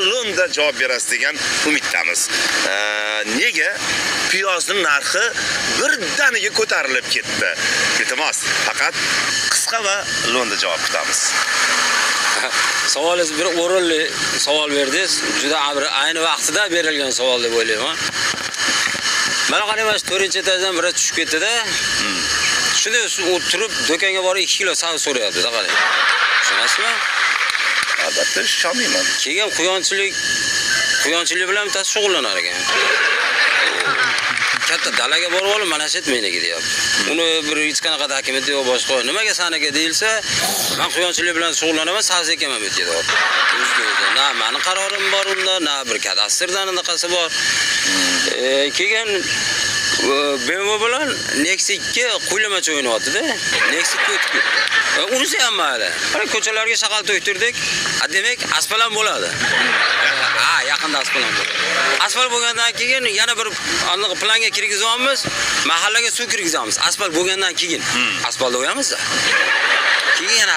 Lo'nda javob berasiz degan umiddamiz. Nega piyozning narxi birdaniga ko'tarilib ketdi? Iltimos, faqat qisqa va lo'nda javob kutamiz. Savolingiz bir o'rinli savol berdingiz. Juda ayni vaqtida berilgan savol deb o'ylayman. Mana qani mana 4-etajdan biri tushib ketdi-da. Shunda o'tirib do'konga borib 2 kilo sabz so'rayapti, qarang. Tushunasizmi? Albatta, ishonmayman. Keyin quyonchilik bilan bittasi shug'ullanar ekan. Katta dalaga borib olib, mana shu meniki deyapti. Uni bir hech qanaqa dokument yo'q boshqa. Nimaga sanaka deyilsa, men quyonchilik bilan shug'ullanaman, sabz ekaman deb deyapti. Na meni qarorim bor unda, na bir kadastrdan anaqasi bor. Keyin BMW bilan Nexus 2 qo'ylamacha o'ynayapti-da. Nexus 2 o'tib ketdi. Unisi ham mayli. Mana ko'chalarga shaqal to'ytirdik. Demak, asfalt ham bo'ladi. Yaqinda asfalt ham bo'ladi. Asfalt bo'lgandan keyin yana bir aniq planga kirgizamiz, mahallaga suv kirgizamiz. Asfalt bo'lgandan keyin asfalt o'yamiz. Keyin yana